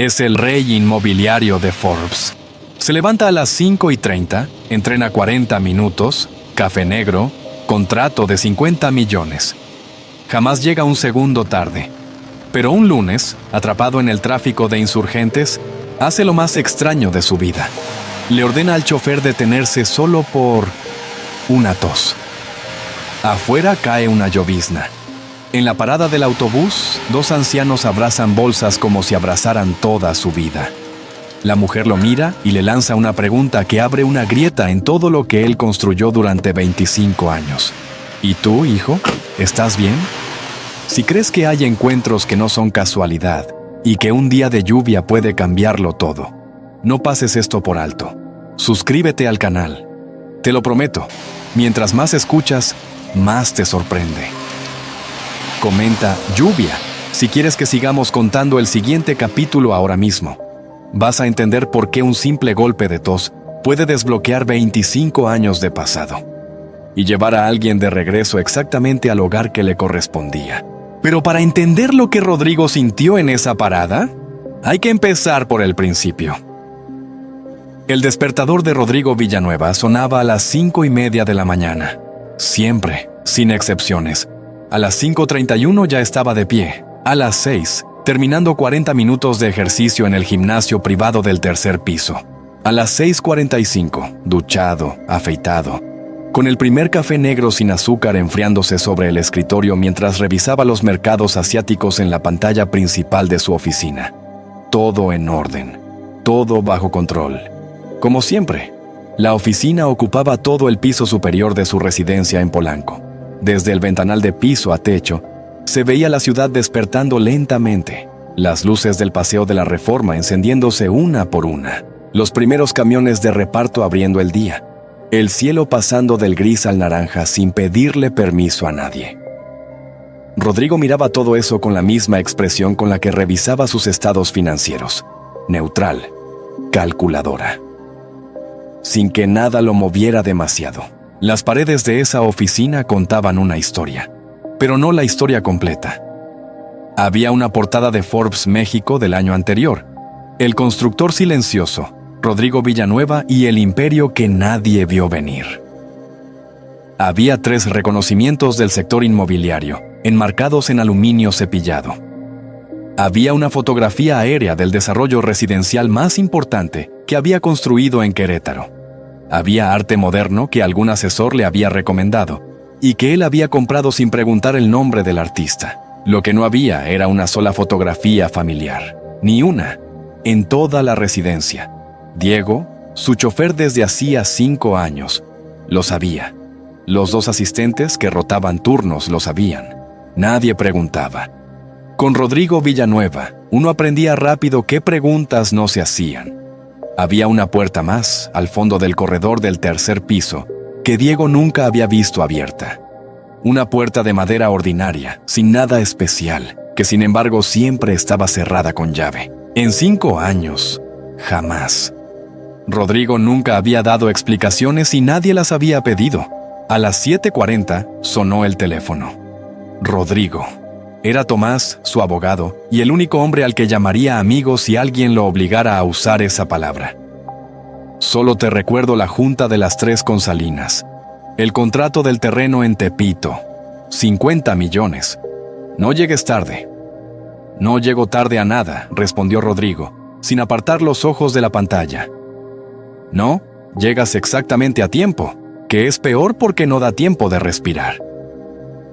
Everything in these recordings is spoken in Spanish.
Es el rey inmobiliario de Forbes. Se levanta a las 5:30, entrena 40 minutos, café negro, contrato de 50 millones. Jamás llega un segundo tarde. Pero un lunes, atrapado en el tráfico de insurgentes, hace lo más extraño de su vida. Le ordena al chofer detenerse solo por una tos. Afuera cae una llovizna. En la parada del autobús, dos ancianos abrazan bolsas como si abrazaran toda su vida. La mujer lo mira y le lanza una pregunta que abre una grieta en todo lo que él construyó durante 25 años. ¿Y tú, hijo? ¿Estás bien? Si crees que hay encuentros que no son casualidad y que un día de lluvia puede cambiarlo todo, no pases esto por alto. Suscríbete al canal. Te lo prometo, mientras más escuchas, más te sorprende. Comenta lluvia si quieres que sigamos contando el siguiente capítulo ahora mismo. Vas a entender por qué un simple golpe de tos puede desbloquear 25 años de pasado y llevar a alguien de regreso exactamente al hogar que le correspondía. Pero para entender lo que Rodrigo sintió en esa parada, hay que empezar por el principio. El despertador de Rodrigo Villanueva sonaba a las 5:30 de la mañana. Siempre, sin excepciones. A las 5:31 ya estaba de pie. A las 6, terminando 40 minutos de ejercicio en el gimnasio privado del tercer piso. A las 6:45, duchado, afeitado, con el primer café negro sin azúcar enfriándose sobre el escritorio mientras revisaba los mercados asiáticos en la pantalla principal de su oficina. Todo en orden, todo bajo control. Como siempre, la oficina ocupaba todo el piso superior de su residencia en Polanco. Desde el ventanal de piso a techo, se veía la ciudad despertando lentamente, las luces del Paseo de la Reforma encendiéndose una por una, los primeros camiones de reparto abriendo el día, el cielo pasando del gris al naranja sin pedirle permiso a nadie. Rodrigo miraba todo eso con la misma expresión con la que revisaba sus estados financieros, neutral, calculadora. Sin que nada lo moviera demasiado. Las paredes de esa oficina contaban una historia, pero no la historia completa. Había una portada de Forbes México del año anterior, el constructor silencioso, Rodrigo Villanueva y el imperio que nadie vio venir. Había 3 reconocimientos del sector inmobiliario, enmarcados en aluminio cepillado. Había una fotografía aérea del desarrollo residencial más importante que había construido en Querétaro. Había arte moderno que algún asesor le había recomendado y que él había comprado sin preguntar el nombre del artista. Lo que no había era una sola fotografía familiar, ni una, en toda la residencia. Diego, su chofer desde hacía 5 años, lo sabía. Los 2 asistentes que rotaban turnos lo sabían. Nadie preguntaba. Con Rodrigo Villanueva, uno aprendía rápido qué preguntas no se hacían. Había una puerta más, al fondo del corredor del tercer piso, que Diego nunca había visto abierta. Una puerta de madera ordinaria, sin nada especial, que sin embargo siempre estaba cerrada con llave. En 5 años, jamás. Rodrigo nunca había dado explicaciones y nadie las había pedido. A las 7:40 sonó el teléfono. Rodrigo. Era Tomás, su abogado, y el único hombre al que llamaría amigo si alguien lo obligara a usar esa palabra. Solo te recuerdo la junta de las 3 con Salinas. El contrato del terreno en Tepito. 50 millones. No llegues tarde. No llego tarde a nada, respondió Rodrigo, sin apartar los ojos de la pantalla. No, llegas exactamente a tiempo, que es peor porque no da tiempo de respirar.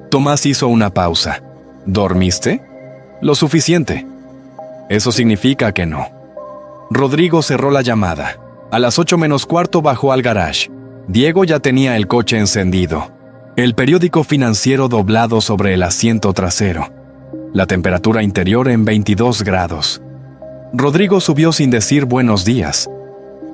Tomás hizo una pausa. ¿Dormiste? Lo suficiente. Eso significa que no. Rodrigo cerró la llamada. A las 8:45 bajó al garage. Diego ya tenía el coche encendido. El periódico financiero doblado sobre el asiento trasero. La temperatura interior en 22 grados. Rodrigo subió sin decir buenos días.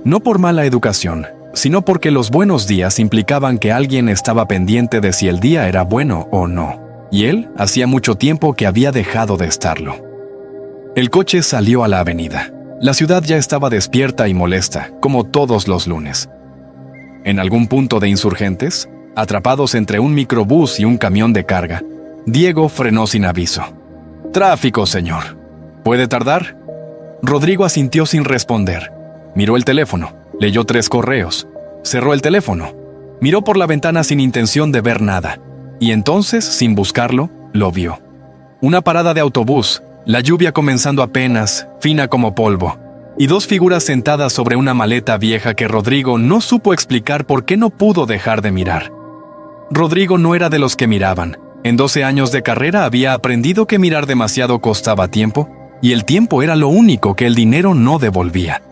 No por mala educación, sino porque los buenos días implicaban que alguien estaba pendiente de si el día era bueno o no. Y él hacía mucho tiempo que había dejado de estarlo. El coche salió a la avenida. La ciudad ya estaba despierta y molesta, como todos los lunes. En algún punto de Insurgentes, atrapados entre un microbús y un camión de carga, Diego frenó sin aviso. «Tráfico, señor. ¿Puede tardar?» Rodrigo asintió sin responder. Miró el teléfono, leyó 3 correos, cerró el teléfono, miró por la ventana sin intención de ver nada, y entonces, sin buscarlo, lo vio. Una parada de autobús, la lluvia comenzando apenas, fina como polvo, y 2 figuras sentadas sobre una maleta vieja que Rodrigo no supo explicar por qué no pudo dejar de mirar. Rodrigo no era de los que miraban. En 12 años de carrera había aprendido que mirar demasiado costaba tiempo, y el tiempo era lo único que el dinero no devolvía.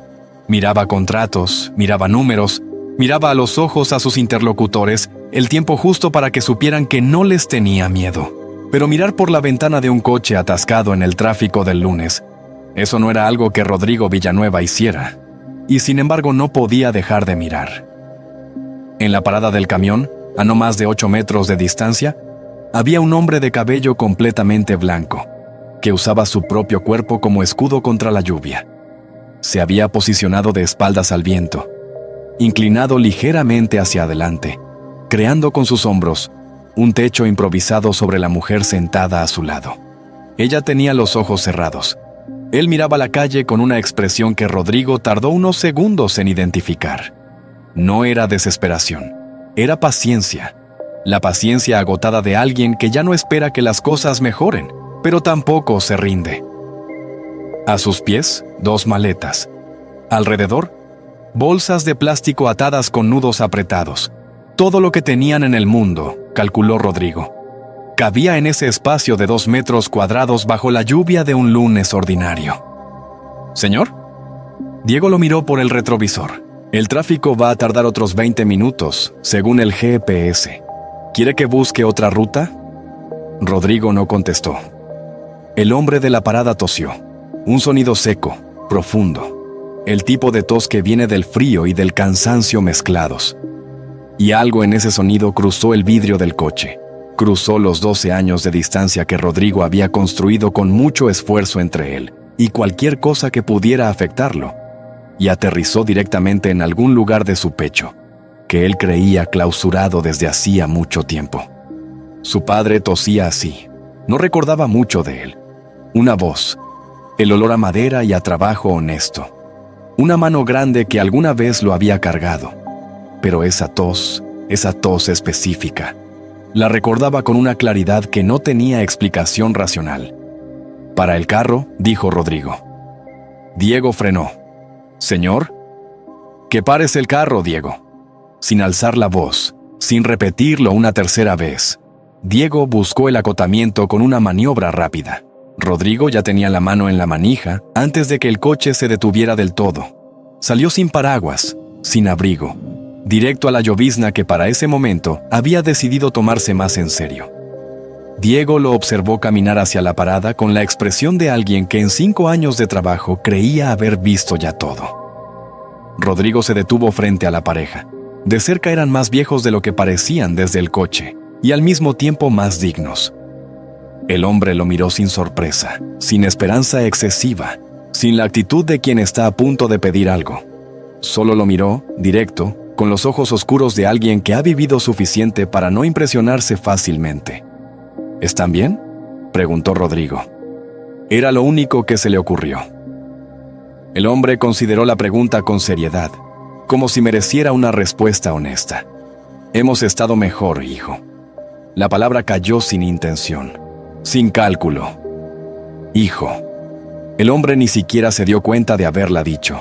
Miraba contratos, miraba números, miraba a los ojos a sus interlocutores, el tiempo justo para que supieran que no les tenía miedo. Pero mirar por la ventana de un coche atascado en el tráfico del lunes, eso no era algo que Rodrigo Villanueva hiciera, y sin embargo no podía dejar de mirar. En la parada del camión, a no más de 8 metros de distancia, había un hombre de cabello completamente blanco, que usaba su propio cuerpo como escudo contra la lluvia. Se había posicionado de espaldas al viento, inclinado ligeramente hacia adelante, creando con sus hombros un techo improvisado sobre la mujer sentada a su lado. Ella tenía los ojos cerrados. Él miraba la calle con una expresión que Rodrigo tardó unos segundos en identificar. No era desesperación, era paciencia. La paciencia agotada de alguien que ya no espera que las cosas mejoren, pero tampoco se rinde. A sus pies, 2 maletas. Alrededor, bolsas de plástico atadas con nudos apretados. Todo lo que tenían en el mundo, calculó Rodrigo. Cabía en ese espacio de 2 metros cuadrados bajo la lluvia de un lunes ordinario. ¿Señor? Diego lo miró por el retrovisor. El tráfico va a tardar otros 20 minutos, según el GPS. ¿Quiere que busque otra ruta? Rodrigo no contestó. El hombre de la parada tosió. Un sonido seco, profundo. El tipo de tos que viene del frío y del cansancio mezclados. Y algo en ese sonido cruzó el vidrio del coche. Cruzó los 12 años de distancia que Rodrigo había construido con mucho esfuerzo entre él y cualquier cosa que pudiera afectarlo, y aterrizó directamente en algún lugar de su pecho, que él creía clausurado desde hacía mucho tiempo. Su padre tosía así. No recordaba mucho de él. Una voz, el olor a madera y a trabajo honesto. Una mano grande que alguna vez lo había cargado. Pero esa tos específica, la recordaba con una claridad que no tenía explicación racional. «Para el carro», dijo Rodrigo. Diego frenó. «Señor». «Que pares el carro, Diego». Sin alzar la voz, sin repetirlo una tercera vez, Diego buscó el acotamiento con una maniobra rápida. Rodrigo ya tenía la mano en la manija antes de que el coche se detuviera del todo. Salió sin paraguas, sin abrigo, directo a la llovizna que para ese momento había decidido tomarse más en serio. Diego lo observó caminar hacia la parada con la expresión de alguien que en 5 años de trabajo creía haber visto ya todo. Rodrigo se detuvo frente a la pareja. De cerca eran más viejos de lo que parecían desde el coche, y al mismo tiempo más dignos. El hombre lo miró sin sorpresa, sin esperanza excesiva, sin la actitud de quien está a punto de pedir algo. Solo lo miró, directo, con los ojos oscuros de alguien que ha vivido suficiente para no impresionarse fácilmente. ¿Están bien?, preguntó Rodrigo. Era lo único que se le ocurrió. El hombre consideró la pregunta con seriedad, como si mereciera una respuesta honesta. «Hemos estado mejor, hijo». La palabra cayó sin intención, sin cálculo. «Hijo». El hombre ni siquiera se dio cuenta de haberla dicho.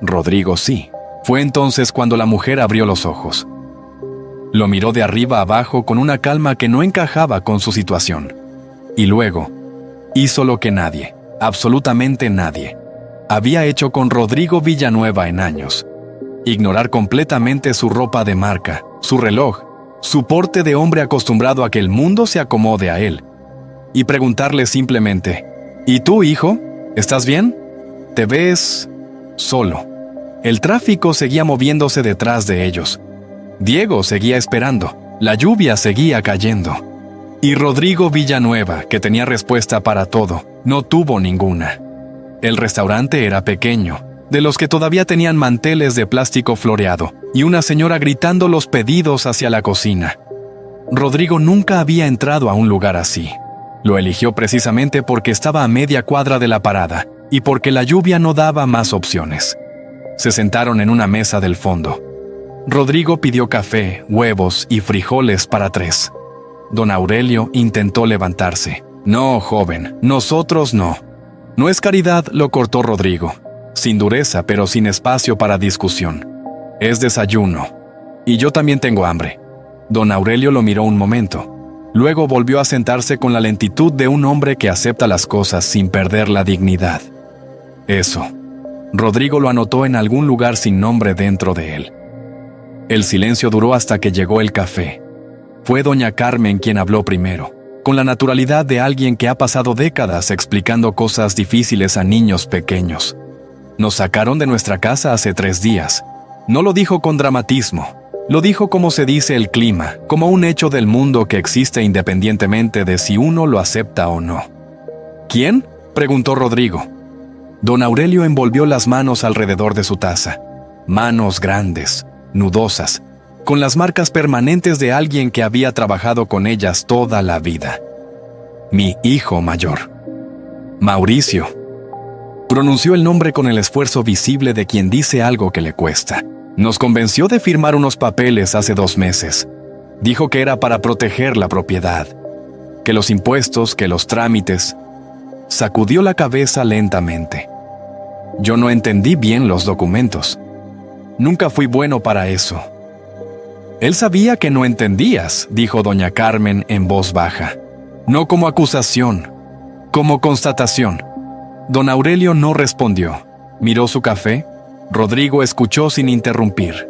Rodrigo sí. Fue entonces cuando la mujer abrió los ojos. Lo miró de arriba abajo con una calma que no encajaba con su situación. Y luego, hizo lo que nadie, absolutamente nadie, había hecho con Rodrigo Villanueva en años. Ignorar completamente su ropa de marca, su reloj, su porte de hombre acostumbrado a que el mundo se acomode a él. Y preguntarle simplemente, «¿Y tú, hijo? ¿Estás bien? ¿Te ves solo?» El tráfico seguía moviéndose detrás de ellos. Diego seguía esperando. La lluvia seguía cayendo. Y Rodrigo Villanueva, que tenía respuesta para todo, no tuvo ninguna. El restaurante era pequeño, de los que todavía tenían manteles de plástico floreado, y una señora gritando los pedidos hacia la cocina. Rodrigo nunca había entrado a un lugar así. Lo eligió precisamente porque estaba a media cuadra de la parada, y porque la lluvia no daba más opciones. Se sentaron en una mesa del fondo. Rodrigo pidió café, huevos y frijoles para 3. Don Aurelio intentó levantarse. «No, joven, nosotros no». «No es caridad», lo cortó Rodrigo, sin dureza pero sin espacio para discusión. «Es desayuno. Y yo también tengo hambre». Don Aurelio lo miró un momento. Luego volvió a sentarse con la lentitud de un hombre que acepta las cosas sin perder la dignidad. «Eso». Rodrigo lo anotó en algún lugar sin nombre dentro de él. El silencio duró hasta que llegó el café. Fue doña Carmen quien habló primero, con la naturalidad de alguien que ha pasado décadas explicando cosas difíciles a niños pequeños. «Nos sacaron de nuestra casa hace 3 días. No lo dijo con dramatismo. Lo dijo como se dice el clima, como un hecho del mundo que existe independientemente de si uno lo acepta o no». «¿Quién?», preguntó Rodrigo. Don Aurelio envolvió las manos alrededor de su taza. Manos grandes, nudosas, con las marcas permanentes de alguien que había trabajado con ellas toda la vida. «Mi hijo mayor». «Mauricio». Pronunció el nombre con el esfuerzo visible de quien dice algo que le cuesta. «Nos convenció de firmar unos papeles hace 2 meses. Dijo que era para proteger la propiedad, que los impuestos, que los trámites». Sacudió la cabeza lentamente. «Yo no entendí bien los documentos. Nunca fui bueno para eso». «Él sabía que no entendías», dijo doña Carmen en voz baja. «No como acusación, como constatación». Don Aurelio no respondió. Miró su café. Rodrigo escuchó sin interrumpir.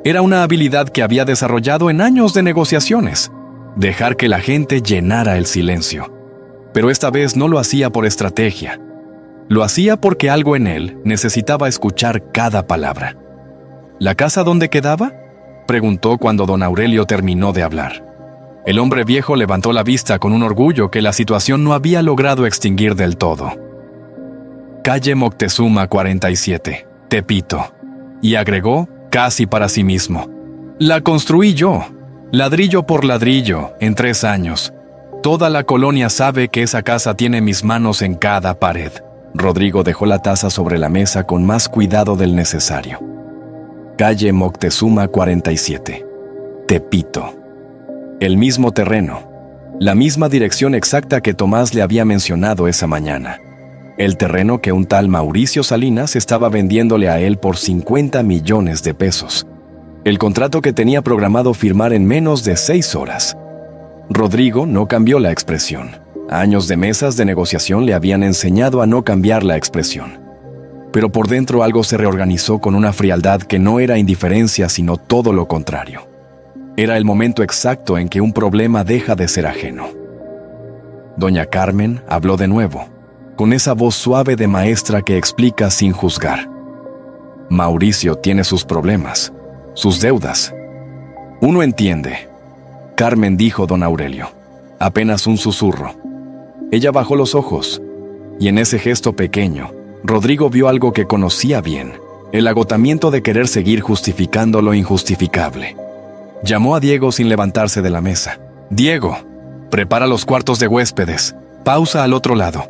Era una habilidad que había desarrollado en años de negociaciones, dejar que la gente llenara el silencio. Pero esta vez no lo hacía por estrategia. Lo hacía porque algo en él necesitaba escuchar cada palabra. «¿La casa dónde quedaba?», preguntó cuando don Aurelio terminó de hablar. El hombre viejo levantó la vista con un orgullo que la situación no había logrado extinguir del todo. «Calle Moctezuma 47, Tepito». Y agregó, casi para sí mismo: «La construí yo, ladrillo por ladrillo, en 3 años. Toda la colonia sabe que esa casa tiene mis manos en cada pared». Rodrigo dejó la taza sobre la mesa con más cuidado del necesario. Calle Moctezuma 47, Tepito. El mismo terreno, la misma dirección exacta que Tomás le había mencionado esa mañana. El terreno que un tal Mauricio Salinas estaba vendiéndole a él por 50 millones de pesos. El contrato que tenía programado firmar en menos de 6 horas. Rodrigo no cambió la expresión. Años de mesas de negociación le habían enseñado a no cambiar la expresión. Pero por dentro algo se reorganizó con una frialdad que no era indiferencia, sino todo lo contrario. Era el momento exacto en que un problema deja de ser ajeno. Doña Carmen habló de nuevo, con esa voz suave de maestra que explica sin juzgar. «Mauricio tiene sus problemas, sus deudas. Uno entiende». «Carmen», dijo don Aurelio, apenas un susurro. Ella bajó los ojos, y en ese gesto pequeño, Rodrigo vio algo que conocía bien: el agotamiento de querer seguir justificando lo injustificable. Llamó a Diego sin levantarse de la mesa. «Diego, prepara los cuartos de huéspedes. Pausa al otro lado».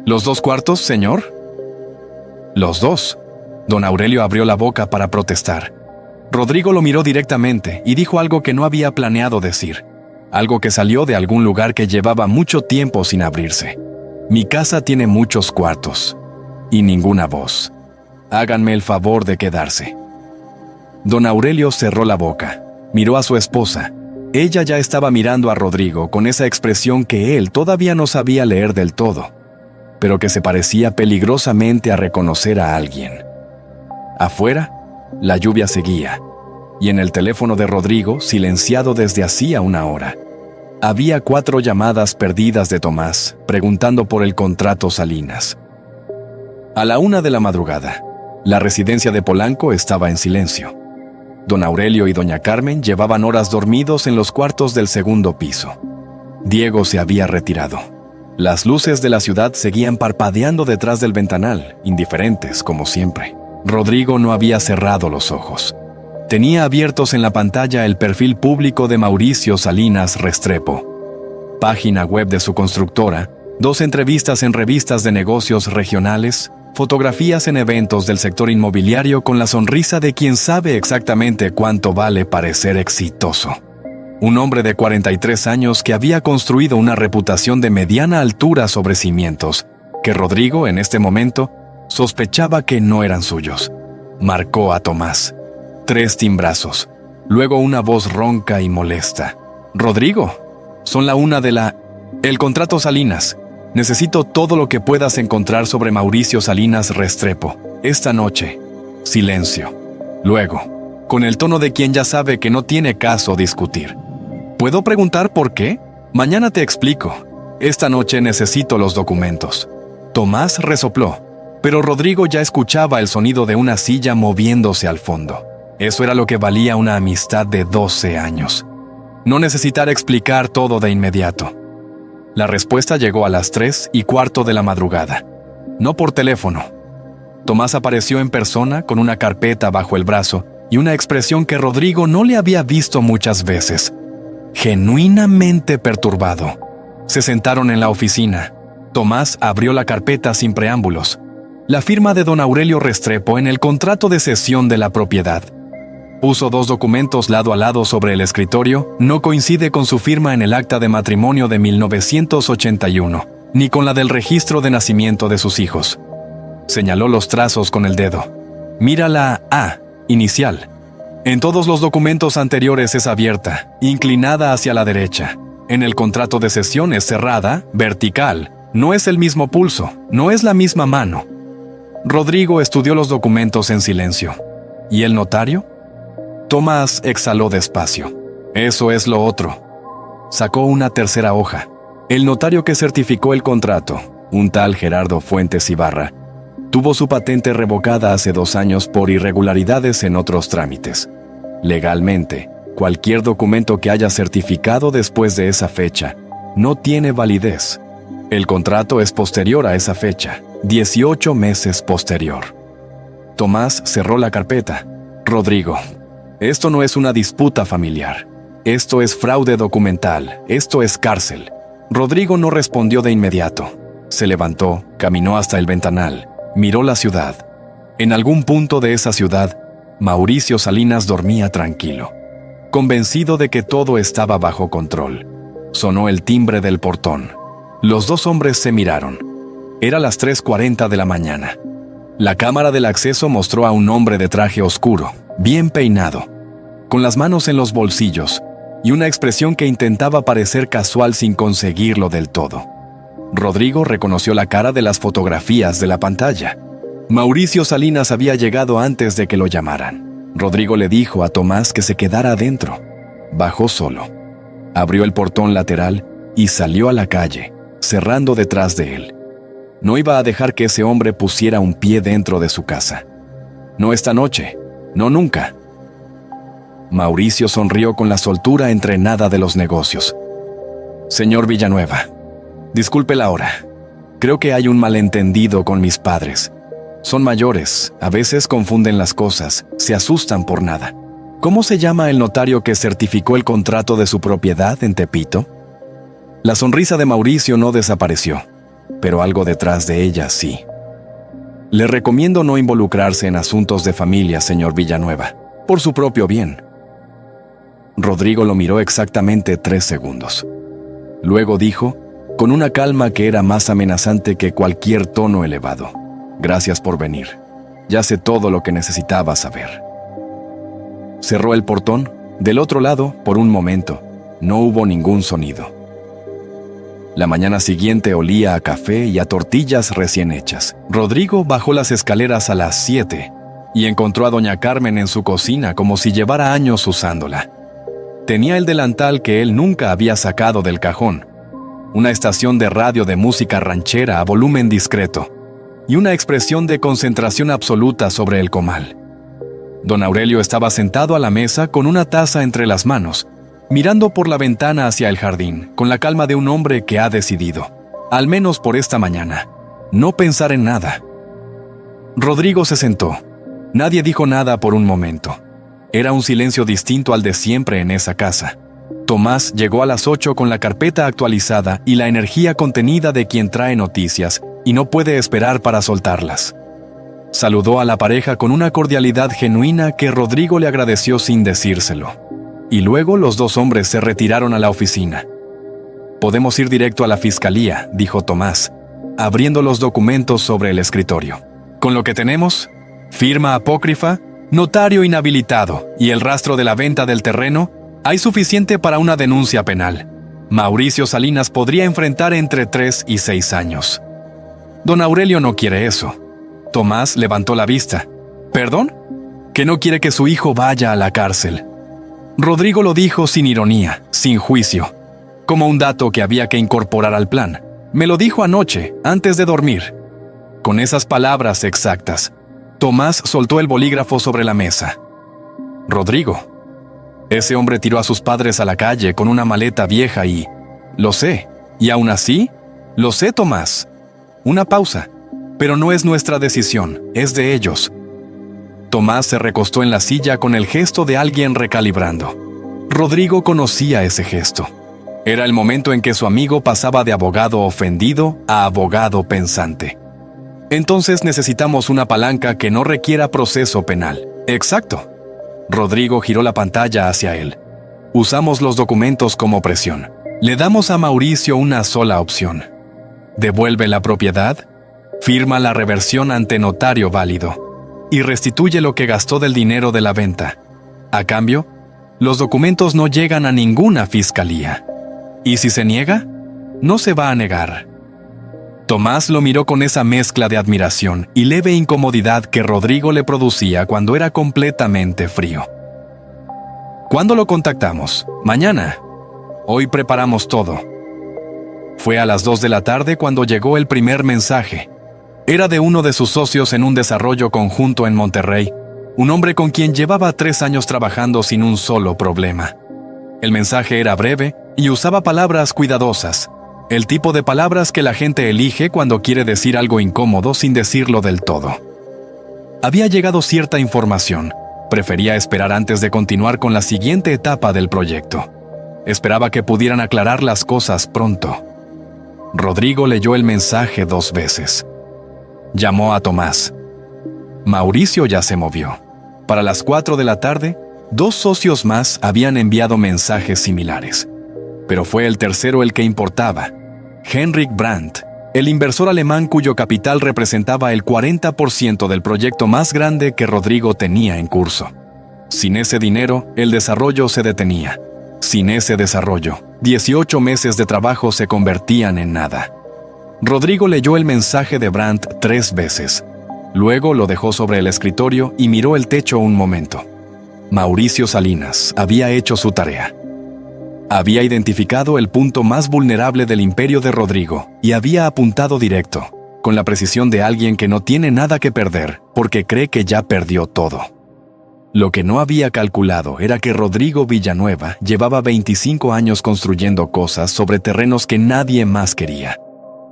«¿Los 2 cuartos, señor?» «Los 2». Don Aurelio abrió la boca para protestar. Rodrigo lo miró directamente y dijo algo que no había planeado decir. Algo que salió de algún lugar que llevaba mucho tiempo sin abrirse. «Mi casa tiene muchos cuartos. Y ninguna voz. Háganme el favor de quedarse». Don Aurelio cerró la boca. Miró a su esposa. Ella ya estaba mirando a Rodrigo con esa expresión que él todavía no sabía leer del todo, pero que se parecía peligrosamente a reconocer a alguien. Afuera, la lluvia seguía, y en el teléfono de Rodrigo, silenciado desde hacía 1 hora, había 4 llamadas perdidas de Tomás, preguntando por el contrato Salinas. A la 1 de la madrugada, la residencia de Polanco estaba en silencio. Don Aurelio y doña Carmen llevaban horas dormidos en los cuartos del 2º piso. Diego se había retirado. Las luces de la ciudad seguían parpadeando detrás del ventanal, indiferentes como siempre. Rodrigo no había cerrado los ojos. Tenía abiertos en la pantalla el perfil público de Mauricio Salinas Restrepo, página web de su constructora, 2 entrevistas en revistas de negocios regionales, fotografías en eventos del sector inmobiliario con la sonrisa de quien sabe exactamente cuánto vale parecer exitoso. Un hombre de 43 años que había construido una reputación de mediana altura sobre cimientos, que Rodrigo, en este momento, sospechaba que no eran suyos. Marcó a Tomás. 3 timbrazos. Luego una voz ronca y molesta. «Rodrigo, son la 1 de la... El contrato Salinas. Necesito todo lo que puedas encontrar sobre Mauricio Salinas Restrepo. Esta noche». Silencio. Luego, con el tono de quien ya sabe que no tiene caso discutir. «¿Puedo preguntar por qué? Mañana te explico. Esta noche necesito los documentos». Tomás resopló, pero Rodrigo ya escuchaba el sonido de una silla moviéndose al fondo. Eso era lo que valía una amistad de 12 años. No necesitar explicar todo de inmediato. La respuesta llegó a las 3:15 de la madrugada. No por teléfono. Tomás apareció en persona con una carpeta bajo el brazo y una expresión que Rodrigo no le había visto muchas veces. Genuinamente perturbado. Se sentaron en la oficina. Tomás abrió la carpeta sin preámbulos. La firma de don Aurelio Restrepo en el contrato de cesión de la propiedad. Puso 2 documentos lado a lado sobre el escritorio. No coincide con su firma en el acta de matrimonio de 1981, ni con la del registro de nacimiento de sus hijos. Señaló los trazos con el dedo. Mira la A, inicial. En todos los documentos anteriores es abierta, inclinada hacia la derecha. En el contrato de cesión es cerrada, vertical. No es el mismo pulso, no es la misma mano. Rodrigo estudió los documentos en silencio. ¿Y el notario? Tomás exhaló despacio. Eso es lo otro. Sacó una tercera hoja. El notario que certificó el contrato, un tal Gerardo Fuentes Ibarra, tuvo su patente revocada hace 2 años por irregularidades en otros trámites. Legalmente, cualquier documento que haya certificado después de esa fecha no tiene validez. El contrato es posterior a esa fecha, 18 meses posterior. Tomás cerró la carpeta. Rodrigo, esto no es una disputa familiar. Esto es fraude documental. Esto es cárcel. Rodrigo no respondió de inmediato. Se levantó, caminó hasta el ventanal, miró la ciudad. En algún punto de esa ciudad, Mauricio Salinas dormía tranquilo, convencido de que todo estaba bajo control. Sonó el timbre del portón. Los 2 hombres se miraron. Era las 3:40 de la mañana. La cámara del acceso mostró a un hombre de traje oscuro, bien peinado, con las manos en los bolsillos y una expresión que intentaba parecer casual sin conseguirlo del todo. Rodrigo reconoció la cara de las fotografías de la pantalla. Mauricio Salinas había llegado antes de que lo llamaran. Rodrigo le dijo a Tomás que se quedara adentro. Bajó solo. Abrió el portón lateral y salió a la calle, cerrando detrás de él. No iba a dejar que ese hombre pusiera un pie dentro de su casa. No esta noche, no nunca. Mauricio sonrió con la soltura entrenada de los negocios. Señor Villanueva, disculpe la hora. Creo que hay un malentendido con mis padres. Son mayores, a veces confunden las cosas, se asustan por nada. ¿Cómo se llama el notario que certificó el contrato de su propiedad en Tepito? La sonrisa de Mauricio no desapareció, pero algo detrás de ella sí. Le recomiendo no involucrarse en asuntos de familia, señor Villanueva, por su propio bien. Rodrigo lo miró exactamente 3 segundos. Luego dijo, con una calma que era más amenazante que cualquier tono elevado: gracias por venir. Ya sé todo lo que necesitaba saber. Cerró el portón. Del otro lado, por un momento, no hubo ningún sonido. La mañana siguiente olía a café y a tortillas recién hechas. Rodrigo bajó las escaleras a las 7 y encontró a doña Carmen en su cocina como si llevara años usándola. Tenía el delantal que él nunca había sacado del cajón, una estación de radio de música ranchera a volumen discreto y una expresión de concentración absoluta sobre el comal. Don Aurelio estaba sentado a la mesa con una taza entre las manos, mirando por la ventana hacia el jardín, con la calma de un hombre que ha decidido, al menos por esta mañana, no pensar en nada. Rodrigo se sentó. Nadie dijo nada por un momento. Era un silencio distinto al de siempre en esa casa. Tomás llegó a las 8 con la carpeta actualizada y la energía contenida de quien trae noticias y no puede esperar para soltarlas. Saludó a la pareja con una cordialidad genuina que Rodrigo le agradeció sin decírselo. Y luego los dos hombres se retiraron a la oficina. «Podemos ir directo a la fiscalía», dijo Tomás, abriendo los documentos sobre el escritorio. «Con lo que tenemos, firma apócrifa, notario inhabilitado y el rastro de la venta del terreno, hay suficiente para una denuncia penal. Mauricio Salinas podría enfrentar entre 3 y 6 años. Don Aurelio no quiere eso». Tomás levantó la vista. «¿Perdón? Que no quiere que su hijo vaya a la cárcel». Rodrigo lo dijo sin ironía, sin juicio, como un dato que había que incorporar al plan. Me lo dijo anoche, antes de dormir. Con esas palabras exactas, Tomás soltó el bolígrafo sobre la mesa. «Rodrigo, ese hombre tiró a sus padres a la calle con una maleta vieja y... Lo sé, y aún así, lo sé, Tomás. Una pausa. Pero no es nuestra decisión, es de ellos». Tomás se recostó en la silla con el gesto de alguien recalibrando. Rodrigo conocía ese gesto. Era el momento en que su amigo pasaba de abogado ofendido a abogado pensante. «Entonces necesitamos una palanca que no requiera proceso penal». «Exacto». Rodrigo giró la pantalla hacia él. «Usamos los documentos como presión. Le damos a Mauricio una sola opción. Devuelve la propiedad, firma la reversión ante notario válido y restituye lo que gastó del dinero de la venta. A cambio, los documentos no llegan a ninguna fiscalía. ¿Y si se niega? No se va a negar». Tomás lo miró con esa mezcla de admiración y leve incomodidad que Rodrigo le producía cuando era completamente frío. «¿Cuándo lo contactamos?» «Mañana. Hoy preparamos todo». Fue a las 2 de la tarde cuando llegó el primer mensaje. Era de uno de sus socios en un desarrollo conjunto en Monterrey, un hombre con quien llevaba 3 años trabajando sin un solo problema. El mensaje era breve y usaba palabras cuidadosas, el tipo de palabras que la gente elige cuando quiere decir algo incómodo sin decirlo del todo. Había llegado cierta información. Prefería esperar antes de continuar con la siguiente etapa del proyecto. Esperaba que pudieran aclarar las cosas pronto. Rodrigo leyó el mensaje 2 veces. Llamó a Tomás. Mauricio ya se movió. Para las 4 de la tarde, 2 socios más habían enviado mensajes similares. Pero fue el tercero el que importaba. Henrik Brandt, el inversor alemán cuyo capital representaba el 40% del proyecto más grande que Rodrigo tenía en curso. Sin ese dinero, el desarrollo se detenía. Sin ese desarrollo, 18 meses de trabajo se convertían en nada. Rodrigo leyó el mensaje de Brandt 3 veces. Luego lo dejó sobre el escritorio y miró el techo un momento. Mauricio Salinas había hecho su tarea. Había identificado el punto más vulnerable del imperio de Rodrigo y había apuntado directo, con la precisión de alguien que no tiene nada que perder porque cree que ya perdió todo. Lo que no había calculado era que Rodrigo Villanueva llevaba 25 años construyendo cosas sobre terrenos que nadie más quería.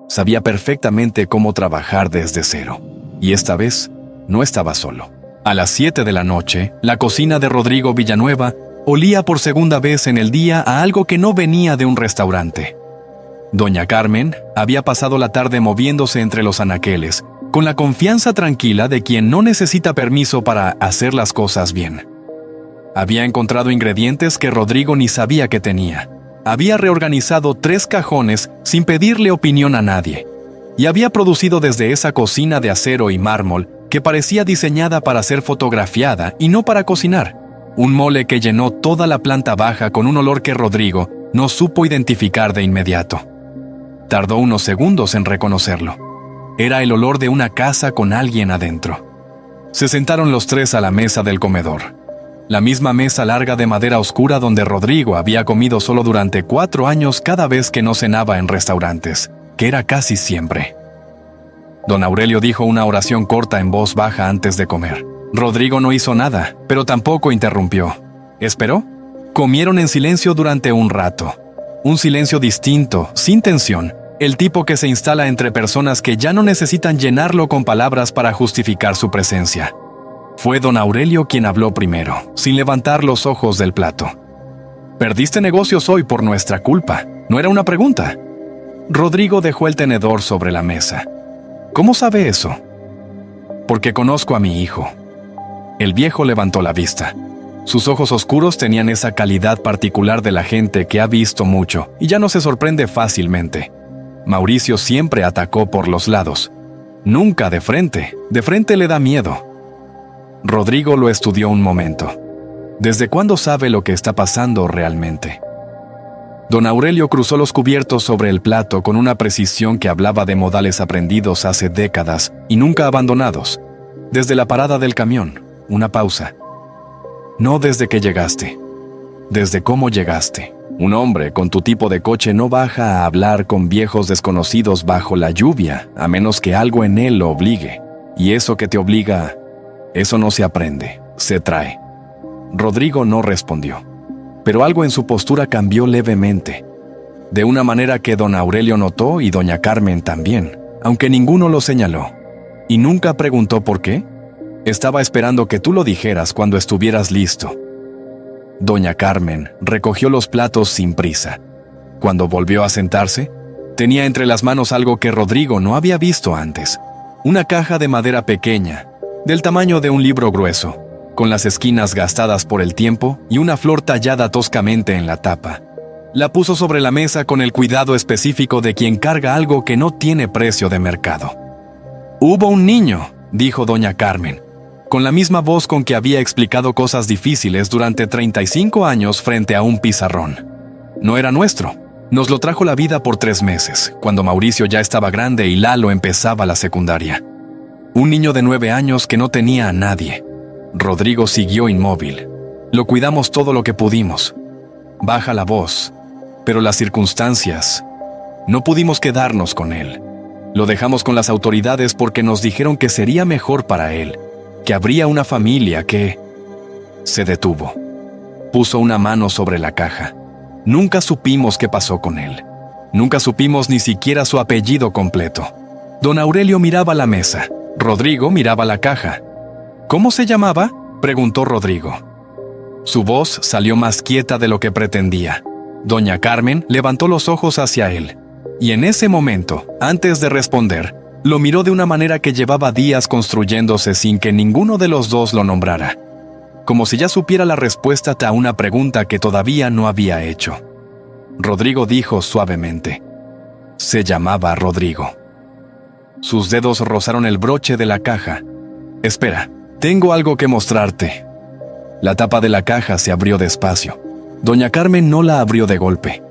Sabía perfectamente cómo trabajar desde cero. Y esta vez, no estaba solo. A las 7 de la noche, la cocina de Rodrigo Villanueva olía por segunda vez en el día a algo que no venía de un restaurante. Doña Carmen había pasado la tarde moviéndose entre los anaqueles, con la confianza tranquila de quien no necesita permiso para hacer las cosas bien. Había encontrado ingredientes que Rodrigo ni sabía que tenía. Había reorganizado 3 cajones sin pedirle opinión a nadie. Y había producido desde esa cocina de acero y mármol que parecía diseñada para ser fotografiada y no para cocinar, un mole que llenó toda la planta baja con un olor que Rodrigo no supo identificar de inmediato. Tardó unos segundos en reconocerlo. Era el olor de una casa con alguien adentro. Se sentaron los 3 a la mesa del comedor. La misma mesa larga de madera oscura donde Rodrigo había comido solo durante 4 años cada vez que no cenaba en restaurantes, que era casi siempre. Don Aurelio dijo una oración corta en voz baja antes de comer. Rodrigo no hizo nada, pero tampoco interrumpió. ¿Esperó? Comieron en silencio durante un rato. Un silencio distinto, sin tensión, el tipo que se instala entre personas que ya no necesitan llenarlo con palabras para justificar su presencia. Fue don Aurelio quien habló primero, sin levantar los ojos del plato. Perdiste negocios hoy por nuestra culpa. No era una pregunta. Rodrigo dejó el tenedor sobre la mesa. ¿Cómo sabe eso? Porque conozco a mi hijo. El viejo levantó la vista. Sus ojos oscuros tenían esa calidad particular de la gente que ha visto mucho y ya no se sorprende fácilmente. Mauricio siempre atacó por los lados. Nunca de frente. De frente le da miedo. Rodrigo lo estudió un momento. ¿Desde cuándo sabe lo que está pasando realmente? Don Aurelio cruzó los cubiertos sobre el plato con una precisión que hablaba de modales aprendidos hace décadas y nunca abandonados. Desde la parada del camión, una pausa. No desde que llegaste, desde cómo llegaste. Un hombre con tu tipo de coche no baja a hablar con viejos desconocidos bajo la lluvia, a menos que algo en él lo obligue. Y eso que te obliga, eso no se aprende, se trae. Rodrigo no respondió, pero algo en su postura cambió levemente, de una manera que don Aurelio notó y doña Carmen también, aunque ninguno lo señaló. ¿Y nunca preguntó por qué? Estaba esperando que tú lo dijeras cuando estuvieras listo. Doña Carmen recogió los platos sin prisa. Cuando volvió a sentarse, tenía entre las manos algo que Rodrigo no había visto antes. Una caja de madera pequeña, del tamaño de un libro grueso, con las esquinas gastadas por el tiempo y una flor tallada toscamente en la tapa. La puso sobre la mesa con el cuidado específico de quien carga algo que no tiene precio de mercado. «Hubo un niño», dijo doña Carmen, con la misma voz con que había explicado cosas difíciles durante 35 años frente a un pizarrón. No era nuestro. Nos lo trajo la vida por 3 meses, cuando Mauricio ya estaba grande y Lalo empezaba la secundaria. Un niño de 9 años que no tenía a nadie. Rodrigo siguió inmóvil. Lo cuidamos todo lo que pudimos. Baja la voz. Pero las circunstancias... No pudimos quedarnos con él. Lo dejamos con las autoridades porque nos dijeron que sería mejor para él, que habría una familia que... Se detuvo. Puso una mano sobre la caja. Nunca supimos qué pasó con él. Nunca supimos ni siquiera su apellido completo. Don Aurelio miraba la mesa. Rodrigo miraba la caja. ¿Cómo se llamaba?, preguntó Rodrigo. Su voz salió más quieta de lo que pretendía. Doña Carmen levantó los ojos hacia él. Y en ese momento, antes de responder, lo miró de una manera que llevaba días construyéndose sin que ninguno de los dos lo nombrara. Como si ya supiera la respuesta a una pregunta que todavía no había hecho. Rodrigo dijo suavemente: «Se llamaba Rodrigo». Sus dedos rozaron el broche de la caja. «Espera, tengo algo que mostrarte». La tapa de la caja se abrió despacio. Doña Carmen no la abrió de golpe.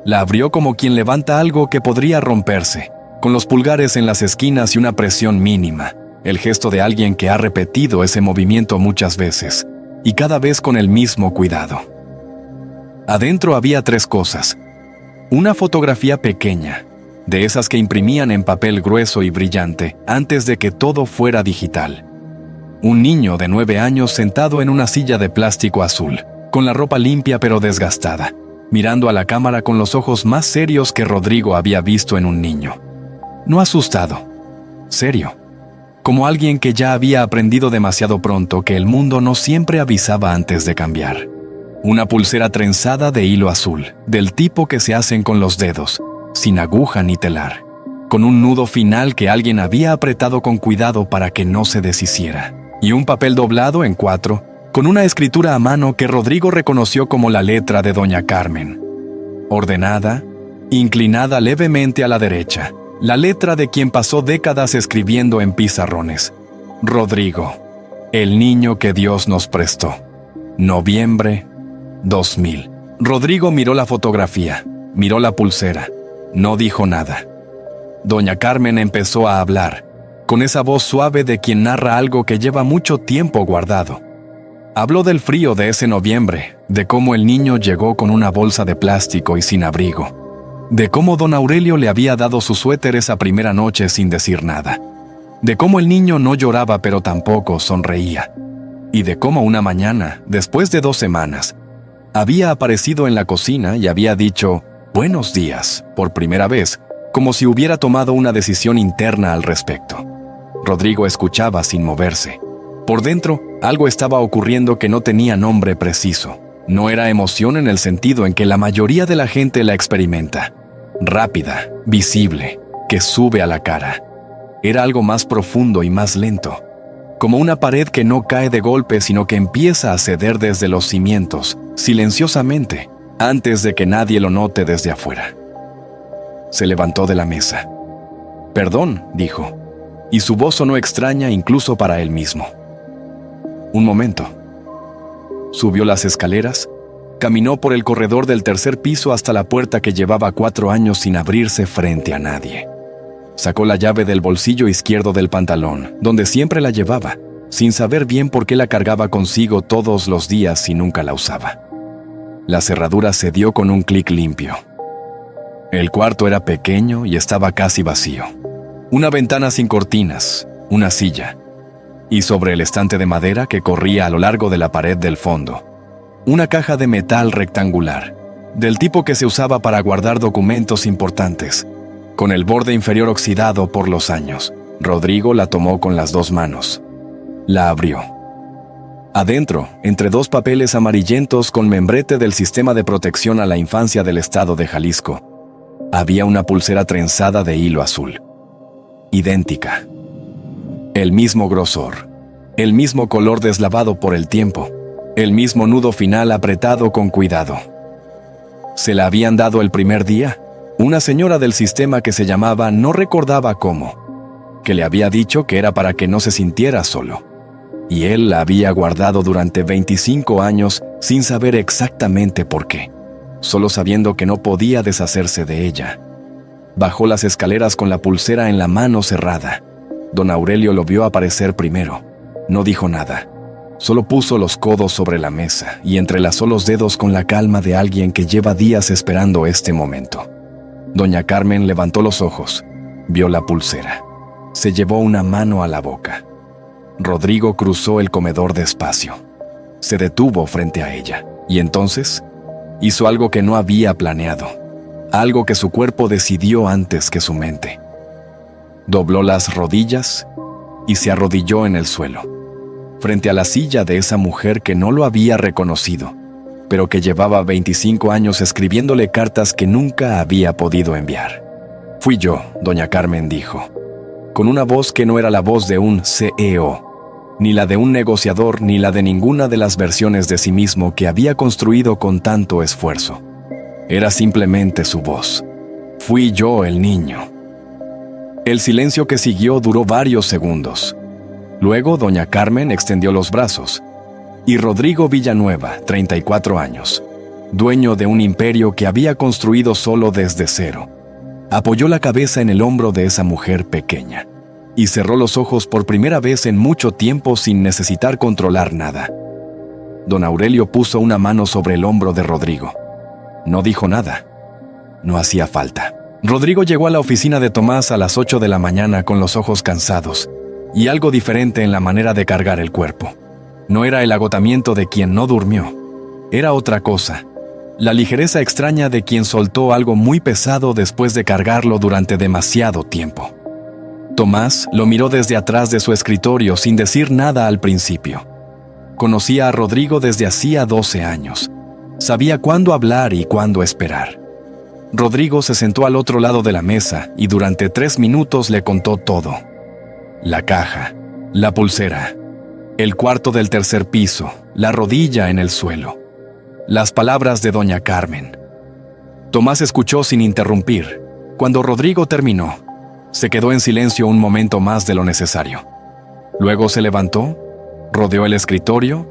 La abrió como quien levanta algo que podría romperse, con los pulgares en las esquinas y una presión mínima, el gesto de alguien que ha repetido ese movimiento muchas veces, y cada vez con el mismo cuidado. Adentro había 3 cosas. Una fotografía pequeña, de esas que imprimían en papel grueso y brillante antes de que todo fuera digital. Un niño de 9 años sentado en una silla de plástico azul, con la ropa limpia pero desgastada, mirando a la cámara con los ojos más serios que Rodrigo había visto en un niño. No asustado, serio, como alguien que ya había aprendido demasiado pronto que el mundo no siempre avisaba antes de cambiar. Una pulsera trenzada de hilo azul, del tipo que se hacen con los dedos, sin aguja ni telar, con un nudo final que alguien había apretado con cuidado para que no se deshiciera, y un papel doblado en 4, con una escritura a mano que Rodrigo reconoció como la letra de doña Carmen. Ordenada, inclinada levemente a la derecha, la letra de quien pasó décadas escribiendo en pizarrones. Rodrigo, el niño que Dios nos prestó. Noviembre 2000. Rodrigo miró la fotografía, miró la pulsera, no dijo nada. Doña Carmen empezó a hablar, con esa voz suave de quien narra algo que lleva mucho tiempo guardado. Habló del frío de ese noviembre, de cómo el niño llegó con una bolsa de plástico y sin abrigo, de cómo don Aurelio le había dado su suéter esa primera noche sin decir nada, de cómo el niño no lloraba pero tampoco sonreía, y de cómo una mañana, después de 2 semanas, había aparecido en la cocina y había dicho «buenos días» por primera vez, como si hubiera tomado una decisión interna al respecto. Rodrigo escuchaba sin moverse. Por dentro, algo estaba ocurriendo que no tenía nombre preciso. No era emoción en el sentido en que la mayoría de la gente la experimenta. Rápida, visible, que sube a la cara. Era algo más profundo y más lento. Como una pared que no cae de golpe, sino que empieza a ceder desde los cimientos, silenciosamente, antes de que nadie lo note desde afuera. Se levantó de la mesa. «Perdón», dijo, y su voz sonó extraña incluso para él mismo. Un momento. Subió las escaleras, caminó por el corredor del tercer piso hasta la puerta que llevaba 4 años sin abrirse frente a nadie. Sacó la llave del bolsillo izquierdo del pantalón, donde siempre la llevaba, sin saber bien por qué la cargaba consigo todos los días si nunca la usaba. La cerradura se dio con un clic limpio. El cuarto era pequeño y estaba casi vacío. Una ventana sin cortinas, una silla, y sobre el estante de madera que corría a lo largo de la pared del fondo, una caja de metal rectangular, del tipo que se usaba para guardar documentos importantes, con el borde inferior oxidado por los años. Rodrigo la tomó con las 2 manos. La abrió. Adentro, entre 2 papeles amarillentos con membrete del Sistema de Protección a la Infancia del Estado de Jalisco, había una pulsera trenzada de hilo azul. Idéntica. El mismo grosor, el mismo color deslavado por el tiempo, el mismo nudo final apretado con cuidado. ¿Se la habían dado el primer día? Una señora del sistema que se llamaba no recordaba cómo, que le había dicho que era para que no se sintiera solo. Y él la había guardado durante 25 años sin saber exactamente por qué, solo sabiendo que no podía deshacerse de ella. Bajó las escaleras con la pulsera en la mano cerrada. Don Aurelio lo vio aparecer primero. No dijo nada. Solo puso los codos sobre la mesa y entrelazó los dedos con la calma de alguien que lleva días esperando este momento. Doña Carmen levantó los ojos. Vio la pulsera. Se llevó una mano a la boca. Rodrigo cruzó el comedor despacio. Se detuvo frente a ella. Y entonces hizo algo que no había planeado. Algo que su cuerpo decidió antes que su mente. Dobló las rodillas y se arrodilló en el suelo, frente a la silla de esa mujer que no lo había reconocido, pero que llevaba 25 años escribiéndole cartas que nunca había podido enviar. «Fui yo», doña Carmen dijo, con una voz que no era la voz de un CEO, ni la de un negociador, ni la de ninguna de las versiones de sí mismo que había construido con tanto esfuerzo. Era simplemente su voz. «Fui yo el niño». El silencio que siguió duró varios segundos. Luego, doña Carmen extendió los brazos, y Rodrigo Villanueva, 34 años, dueño de un imperio que había construido solo desde cero, apoyó la cabeza en el hombro de esa mujer pequeña, y cerró los ojos por primera vez en mucho tiempo sin necesitar controlar nada. Don Aurelio puso una mano sobre el hombro de Rodrigo. No dijo nada. No hacía falta. Rodrigo llegó a la oficina de Tomás a las 8 de la mañana con los ojos cansados y algo diferente en la manera de cargar el cuerpo. No era el agotamiento de quien no durmió. Era otra cosa. La ligereza extraña de quien soltó algo muy pesado después de cargarlo durante demasiado tiempo. Tomás lo miró desde atrás de su escritorio sin decir nada al principio. Conocía a Rodrigo desde hacía 12 años. Sabía cuándo hablar y cuándo esperar. Rodrigo se sentó al otro lado de la mesa y durante 3 minutos le contó todo. La caja, la pulsera, el cuarto del tercer piso, la rodilla en el suelo, las palabras de doña Carmen. Tomás escuchó sin interrumpir. Cuando Rodrigo terminó, se quedó en silencio un momento más de lo necesario. Luego se levantó, rodeó el escritorio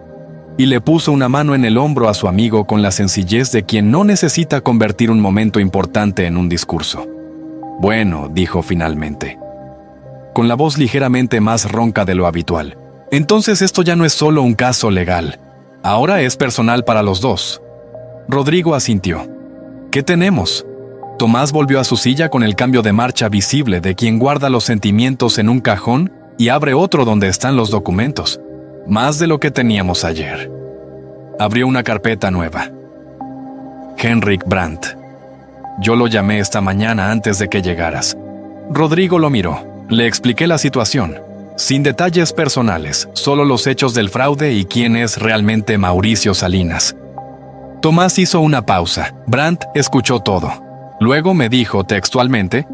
y le puso una mano en el hombro a su amigo con la sencillez de quien no necesita convertir un momento importante en un discurso. «Bueno», dijo finalmente, con la voz ligeramente más ronca de lo habitual. «Entonces esto ya no es solo un caso legal. Ahora es personal para los dos». Rodrigo asintió. «¿Qué tenemos?» Tomás volvió a su silla con el cambio de marcha visible de quien guarda los sentimientos en un cajón y abre otro donde están los documentos. Más de lo que teníamos ayer. Abrió una carpeta nueva. Henrik Brandt. Yo lo llamé esta mañana antes de que llegaras. Rodrigo lo miró. Le expliqué la situación, sin detalles personales, solo los hechos del fraude y quién es realmente Mauricio Salinas. Tomás hizo una pausa. Brandt escuchó todo. Luego me dijo textualmente: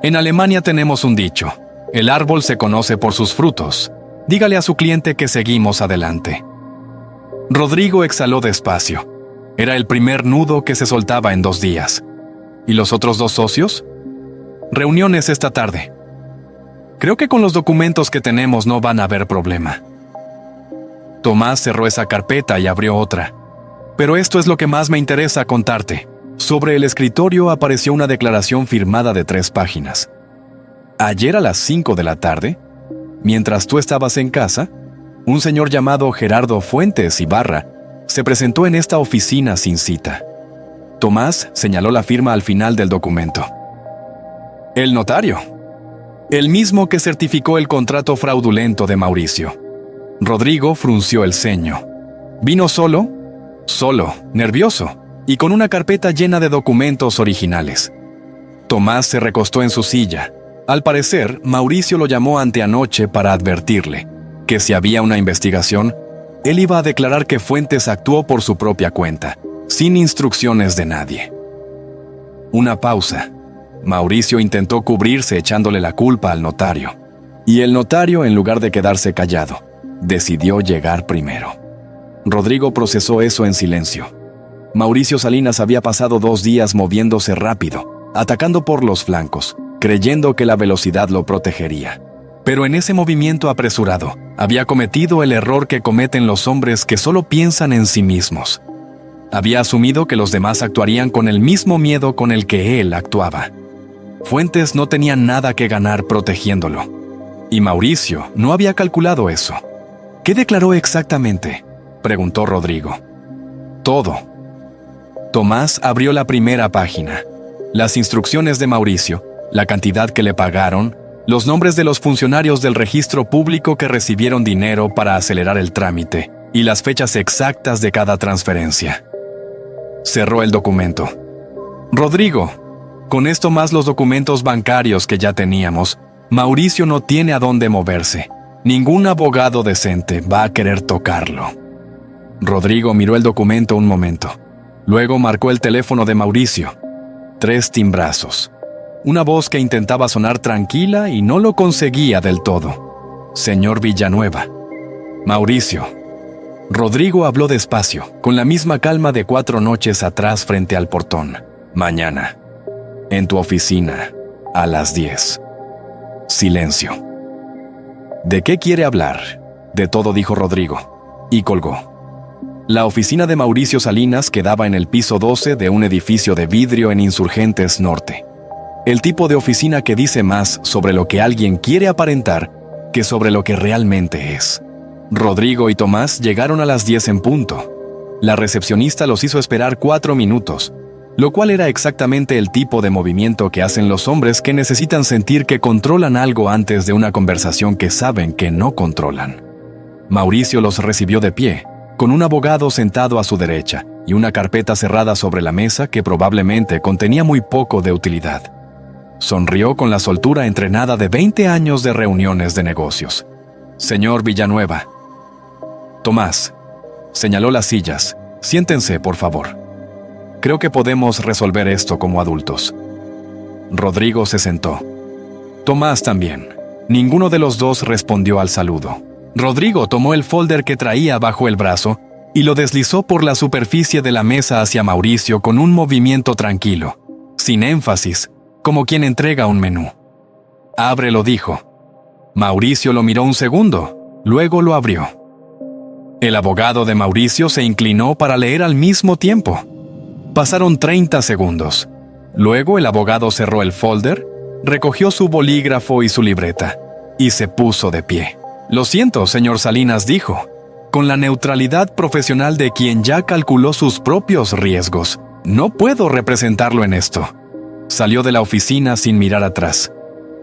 en Alemania tenemos un dicho: el árbol se conoce por sus frutos. Dígale a su cliente que seguimos adelante. Rodrigo exhaló despacio. Era el primer nudo que se soltaba en 2 días. ¿Y los otros 2 socios? Reuniones esta tarde. Creo que con los documentos que tenemos no van a haber problema. Tomás cerró esa carpeta y abrió otra. Pero esto es lo que más me interesa contarte. Sobre el escritorio apareció una declaración firmada de 3 páginas. Ayer a las 5 de la tarde, mientras tú estabas en casa, un señor llamado Gerardo Fuentes Ibarra se presentó en esta oficina sin cita. Tomás señaló la firma al final del documento. El notario. El mismo que certificó el contrato fraudulento de Mauricio. Rodrigo frunció el ceño. Vino solo, nervioso, y con una carpeta llena de documentos originales. Tomás se recostó en su silla. Al parecer, Mauricio lo llamó anteanoche para advertirle que si había una investigación, él iba a declarar que Fuentes actuó por su propia cuenta, sin instrucciones de nadie. Una pausa. Mauricio intentó cubrirse echándole la culpa al notario. Y el notario, en lugar de quedarse callado, decidió llegar primero. Rodrigo procesó eso en silencio. Mauricio Salinas había pasado 2 días moviéndose rápido, atacando por los flancos, creyendo que la velocidad lo protegería. Pero en ese movimiento apresurado, había cometido el error que cometen los hombres que solo piensan en sí mismos. Había asumido que los demás actuarían con el mismo miedo con el que él actuaba. Fuentes no tenía nada que ganar protegiéndolo. Y Mauricio no había calculado eso. ¿Qué declaró exactamente?, preguntó Rodrigo. Todo. Tomás abrió la primera página. Las instrucciones de Mauricio, la cantidad que le pagaron, los nombres de los funcionarios del registro público que recibieron dinero para acelerar el trámite y las fechas exactas de cada transferencia. Cerró el documento. Rodrigo, con esto más los documentos bancarios que ya teníamos, Mauricio no tiene a dónde moverse. Ningún abogado decente va a querer tocarlo. Rodrigo miró el documento un momento. Luego marcó el teléfono de Mauricio. 3 timbrazos. Una voz que intentaba sonar tranquila y no lo conseguía del todo. Señor Villanueva. Mauricio. Rodrigo habló despacio, con la misma calma de 4 noches atrás frente al portón. Mañana. En tu oficina. A las 10. Silencio. ¿De qué quiere hablar? De todo, dijo Rodrigo. Y colgó. La oficina de Mauricio Salinas quedaba en el piso 12 de un edificio de vidrio en Insurgentes Norte. El tipo de oficina que dice más sobre lo que alguien quiere aparentar que sobre lo que realmente es. Rodrigo y Tomás llegaron a las 10 en punto. La recepcionista los hizo esperar 4 minutos, lo cual era exactamente el tipo de movimiento que hacen los hombres que necesitan sentir que controlan algo antes de una conversación que saben que no controlan. Mauricio los recibió de pie, con un abogado sentado a su derecha y una carpeta cerrada sobre la mesa que probablemente contenía muy poco de utilidad. Sonrió con la soltura entrenada de 20 años de reuniones de negocios. Señor Villanueva. Tomás. Señaló las sillas. Siéntense, por favor. Creo que podemos resolver esto como adultos. Rodrigo se sentó. Tomás también. Ninguno de los dos respondió al saludo. Rodrigo tomó el folder que traía bajo el brazo y lo deslizó por la superficie de la mesa hacia Mauricio con un movimiento tranquilo, sin énfasis, como quien entrega un menú. Ábrelo, dijo. Mauricio lo miró un segundo, luego lo abrió. El abogado de Mauricio se inclinó para leer al mismo tiempo. Pasaron 30 segundos. Luego el abogado cerró el folder, recogió su bolígrafo y su libreta, y se puso de pie. Lo siento, señor Salinas, dijo, con la neutralidad profesional de quien ya calculó sus propios riesgos. No puedo representarlo en esto. Salió de la oficina sin mirar atrás.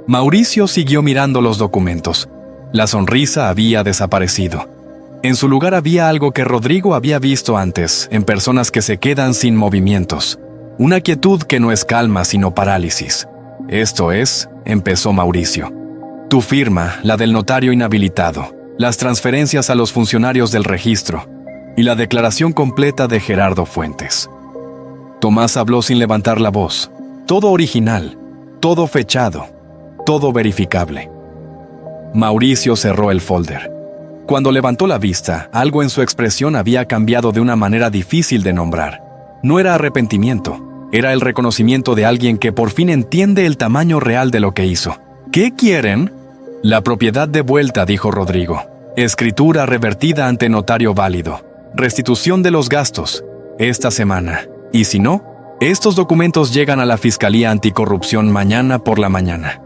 Mauricio siguió mirando los documentos. La sonrisa había desaparecido. En su lugar había algo que Rodrigo había visto antes en personas que se quedan sin movimientos. Una quietud que no es calma sino parálisis. Esto es, empezó Mauricio. Tu firma, la del notario inhabilitado, las transferencias a los funcionarios del registro. y la declaración completa de Gerardo Fuentes. Tomás habló sin levantar la voz. Todo original, todo fechado, todo verificable. Mauricio cerró el folder. Cuando levantó la vista, algo en su expresión había cambiado de una manera difícil de nombrar. No era arrepentimiento, era el reconocimiento de alguien que por fin entiende el tamaño real de lo que hizo. ¿Qué quieren? La propiedad de vuelta, dijo Rodrigo. Escritura revertida ante notario válido. Restitución de los gastos. Esta semana. Y si no, estos documentos llegan a la Fiscalía Anticorrupción mañana por la mañana.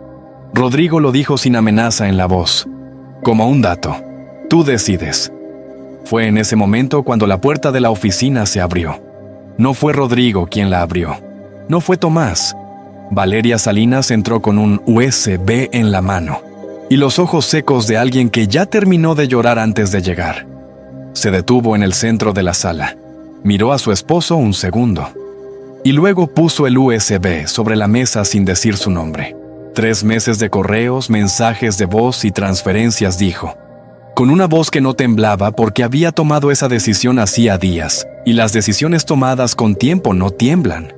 Rodrigo lo dijo sin amenaza en la voz. Como un dato. Tú decides. Fue en ese momento cuando la puerta de la oficina se abrió. No fue Rodrigo quien la abrió. No fue Tomás. Valeria Salinas entró con un USB en la mano y los ojos secos de alguien que ya terminó de llorar antes de llegar. Se detuvo en el centro de la sala. Miró a su esposo un segundo y luego puso el USB sobre la mesa sin decir su nombre. 3 meses de correos, mensajes de voz y transferencias, dijo, con una voz que no temblaba porque había tomado esa decisión hacía días, y las decisiones tomadas con tiempo no tiemblan.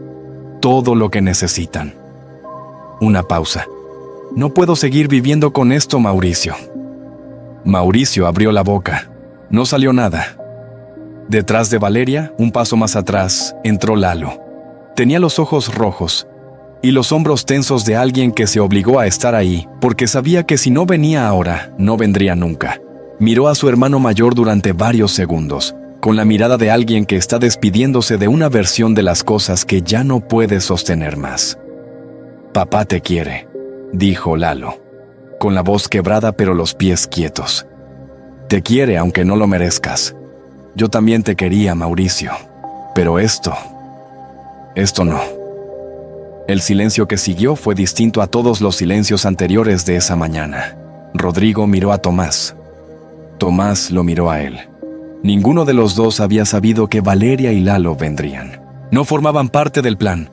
Todo lo que necesitan. Una pausa. No puedo seguir viviendo con esto, Mauricio. Mauricio abrió la boca. No salió nada. Detrás de Valeria, un paso más atrás, entró Lalo. Tenía los ojos rojos y los hombros tensos de alguien que se obligó a estar ahí porque sabía que si no venía ahora, no vendría nunca. Miró a su hermano mayor durante varios segundos, con la mirada de alguien que está despidiéndose de una versión de las cosas que ya no puede sostener más. «Papá te quiere», dijo Lalo, con la voz quebrada pero los pies quietos. «Te quiere aunque no lo merezcas. Yo también te quería, Mauricio. Pero esto no». El silencio que siguió fue distinto a todos los silencios anteriores de esa mañana. Rodrigo miró a Tomás. Tomás lo miró a él. Ninguno de los dos había sabido que Valeria y Lalo vendrían. No formaban parte del plan.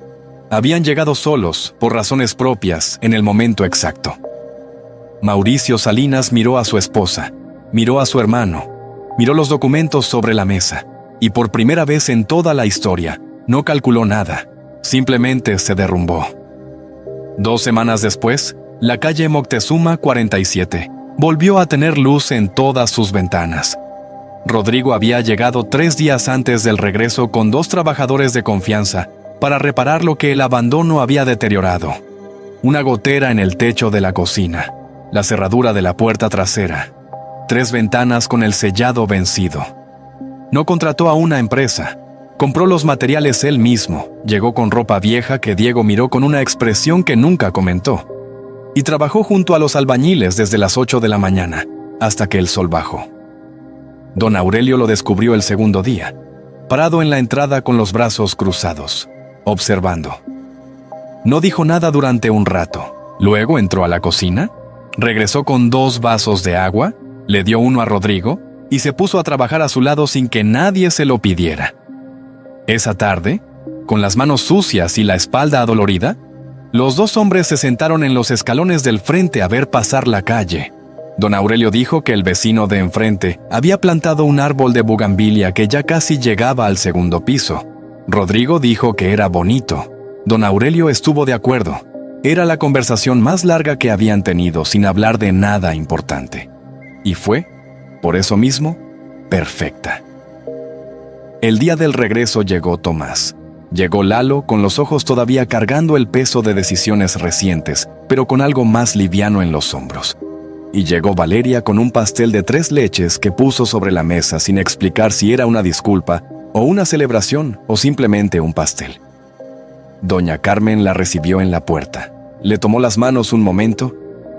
Habían llegado solos, por razones propias, en el momento exacto. Mauricio Salinas miró a su esposa, miró a su hermano, miró los documentos sobre la mesa, y por primera vez en toda la historia, no calculó nada, simplemente se derrumbó. 2 semanas después, la calle Moctezuma 47 volvió a tener luz en todas sus ventanas. Rodrigo había llegado 3 días antes del regreso con 2 trabajadores de confianza para reparar lo que el abandono había deteriorado. Una gotera en el techo de la cocina, la cerradura de la puerta trasera, 3 ventanas con el sellado vencido. No contrató a una empresa. Compró los materiales él mismo, llegó con ropa vieja que Diego miró con una expresión que nunca comentó. Y trabajó junto a los albañiles desde las 8 de la mañana, hasta que el sol bajó. Don Aurelio lo descubrió el segundo día, parado en la entrada con los brazos cruzados, observando. No dijo nada durante un rato. Luego entró a la cocina, regresó con 2 vasos de agua, le dio uno a Rodrigo y se puso a trabajar a su lado sin que nadie se lo pidiera. Esa tarde, con las manos sucias y la espalda adolorida, los 2 hombres se sentaron en los escalones del frente a ver pasar la calle. Don Aurelio dijo que el vecino de enfrente había plantado un árbol de bugambilia que ya casi llegaba al 2º piso. Rodrigo dijo que era bonito. Don Aurelio estuvo de acuerdo. Era la conversación más larga que habían tenido sin hablar de nada importante. Y fue, por eso mismo, perfecta. El día del regreso llegó Tomás. Llegó Lalo con los ojos todavía cargando el peso de decisiones recientes, pero con algo más liviano en los hombros. Y llegó Valeria con un pastel de 3 leches que puso sobre la mesa sin explicar si era una disculpa, o una celebración, o simplemente un pastel. Doña Carmen la recibió en la puerta. Le tomó las manos un momento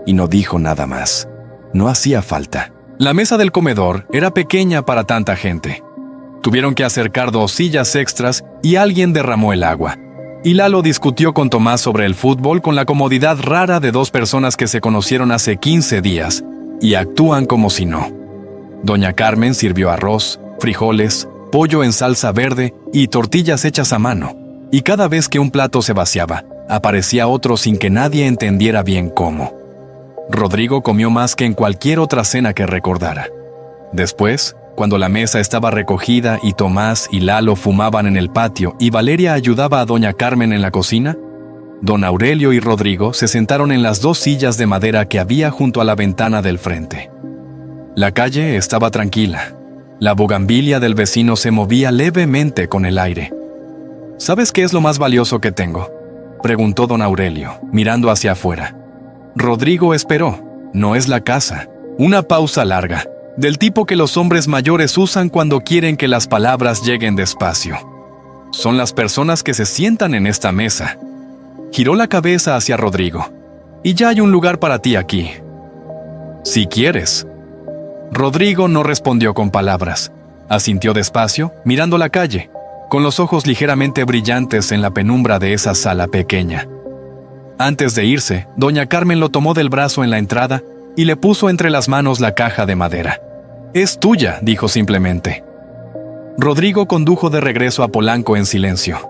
y no dijo nada más. No hacía falta. La mesa del comedor era pequeña para tanta gente. Tuvieron que acercar 2 sillas extras y alguien derramó el agua. Y Lalo discutió con Tomás sobre el fútbol con la comodidad rara de 2 personas que se conocieron hace 15 días y actúan como si no. Doña Carmen sirvió arroz, frijoles, pollo en salsa verde y tortillas hechas a mano. Y cada vez que un plato se vaciaba, aparecía otro sin que nadie entendiera bien cómo. Rodrigo comió más que en cualquier otra cena que recordara. Después, Cuando la mesa estaba recogida y Tomás y Lalo fumaban en el patio y Valeria ayudaba a doña Carmen en la cocina, don Aurelio y Rodrigo se sentaron en las 2 sillas de madera que había junto a la ventana del frente. La calle estaba tranquila. La bugambilia del vecino se movía levemente con el aire. ¿Sabes qué es lo más valioso que tengo?, preguntó don Aurelio, mirando hacia afuera. Rodrigo esperó. No es la casa. Una pausa larga, del tipo que los hombres mayores usan cuando quieren que las palabras lleguen despacio. Son las personas que se sientan en esta mesa. Giró la cabeza hacia Rodrigo. Y ya hay un lugar para ti aquí. Si quieres. Rodrigo no respondió con palabras. Asintió despacio, mirando la calle, con los ojos ligeramente brillantes en la penumbra de esa sala pequeña. Antes de irse, doña Carmen lo tomó del brazo en la entrada y le puso entre las manos la caja de madera. «Es tuya», dijo simplemente. Rodrigo condujo de regreso a Polanco en silencio.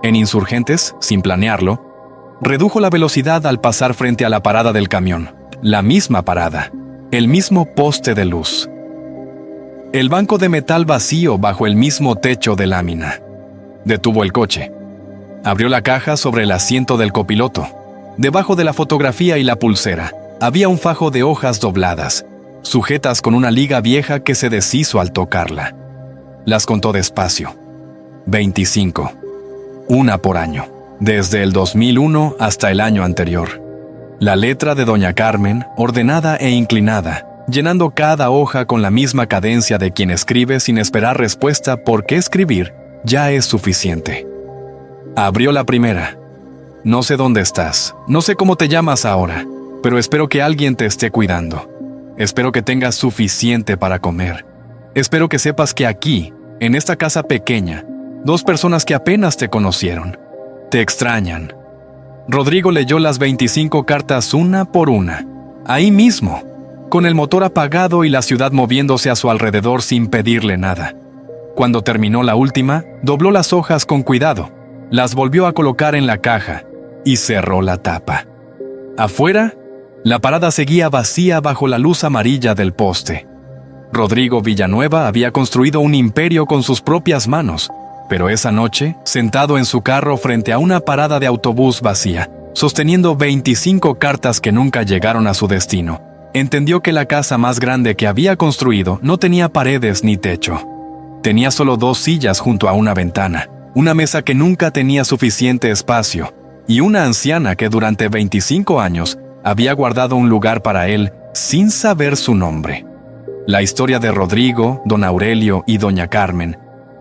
En Insurgentes, sin planearlo, redujo la velocidad al pasar frente a la parada del camión. La misma parada, el mismo poste de luz. El banco de metal vacío bajo el mismo techo de lámina. Detuvo el coche. Abrió la caja sobre el asiento del copiloto. Debajo de la fotografía y la pulsera, había un fajo de hojas dobladas, sujetas con una liga vieja que se deshizo al tocarla. Las contó despacio. 25. Una por año, desde el 2001 hasta el año anterior. La letra de doña Carmen, ordenada e inclinada, llenando cada hoja con la misma cadencia de quien escribe sin esperar respuesta porque escribir ya es suficiente. Abrió la primera. No sé dónde estás, no sé cómo te llamas ahora, pero espero que alguien te esté cuidando. Espero que tengas suficiente para comer. Espero que sepas que aquí, en esta casa pequeña, 2 personas que apenas te conocieron, te extrañan. Rodrigo leyó las 25 cartas una por una, ahí mismo, con el motor apagado y la ciudad moviéndose a su alrededor sin pedirle nada. Cuando terminó la última, dobló las hojas con cuidado, las volvió a colocar en la caja y cerró la tapa. Afuera, la parada seguía vacía bajo la luz amarilla del poste. Rodrigo Villanueva había construido un imperio con sus propias manos, pero esa noche, sentado en su carro frente a una parada de autobús vacía, sosteniendo 25 cartas que nunca llegaron a su destino, entendió que la casa más grande que había construido no tenía paredes ni techo. Tenía solo 2 sillas junto a una ventana, una mesa que nunca tenía suficiente espacio, y una anciana que durante 25 años había guardado un lugar para él sin saber su nombre. La historia de Rodrigo, don Aurelio y doña Carmen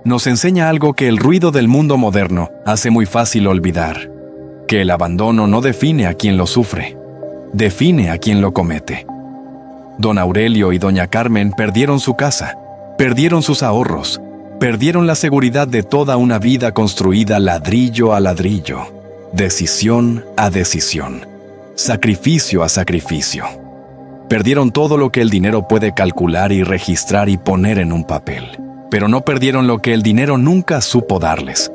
nos enseña algo que el ruido del mundo moderno hace muy fácil olvidar: que el abandono no define a quien lo sufre, define a quien lo comete. Don Aurelio y doña Carmen perdieron su casa, perdieron sus ahorros, perdieron la seguridad de toda una vida construida ladrillo a ladrillo, decisión a decisión, sacrificio a sacrificio. Perdieron todo lo que el dinero puede calcular y registrar y poner en un papel, pero no perdieron lo que el dinero nunca supo darles: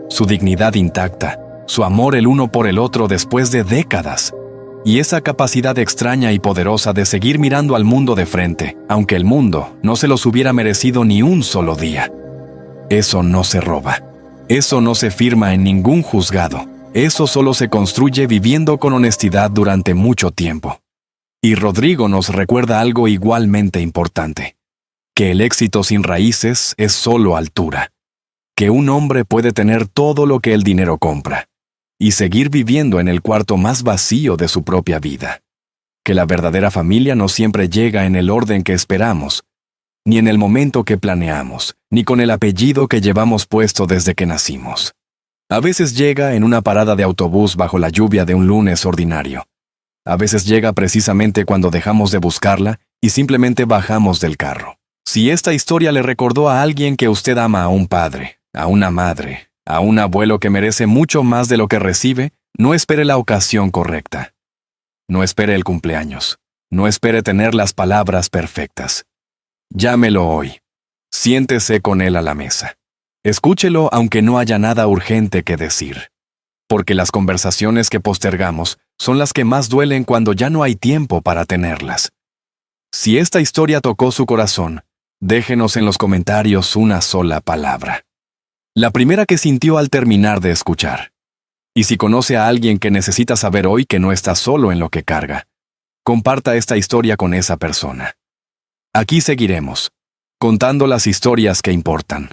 su dignidad intacta, su amor el uno por el otro después de décadas, y esa capacidad extraña y poderosa de seguir mirando al mundo de frente, aunque el mundo no se los hubiera merecido ni un solo día. Eso no se roba, eso no se firma en ningún juzgado, eso solo se construye viviendo con honestidad durante mucho tiempo. Y Rodrigo nos recuerda algo igualmente importante: que el éxito sin raíces es solo altura, que un hombre puede tener todo lo que el dinero compra y seguir viviendo en el cuarto más vacío de su propia vida, que la verdadera familia no siempre llega en el orden que esperamos, ni en el momento que planeamos, ni con el apellido que llevamos puesto desde que nacimos. A veces llega en una parada de autobús bajo la lluvia de un lunes ordinario. A veces llega precisamente cuando dejamos de buscarla y simplemente bajamos del carro. Si esta historia le recordó a alguien que usted ama, a un padre, a una madre, a un abuelo que merece mucho más de lo que recibe, no espere la ocasión correcta. No espere el cumpleaños. No espere tener las palabras perfectas. Llámelo hoy. Siéntese con él a la mesa. Escúchelo aunque no haya nada urgente que decir. Porque las conversaciones que postergamos son las que más duelen cuando ya no hay tiempo para tenerlas. Si esta historia tocó su corazón, Déjenos en los comentarios una sola palabra. La primera que sintió al terminar de escuchar. Y si conoce a alguien que necesita saber hoy que no está solo en lo que carga, comparta esta historia con esa persona. Aquí seguiremos, contando las historias que importan.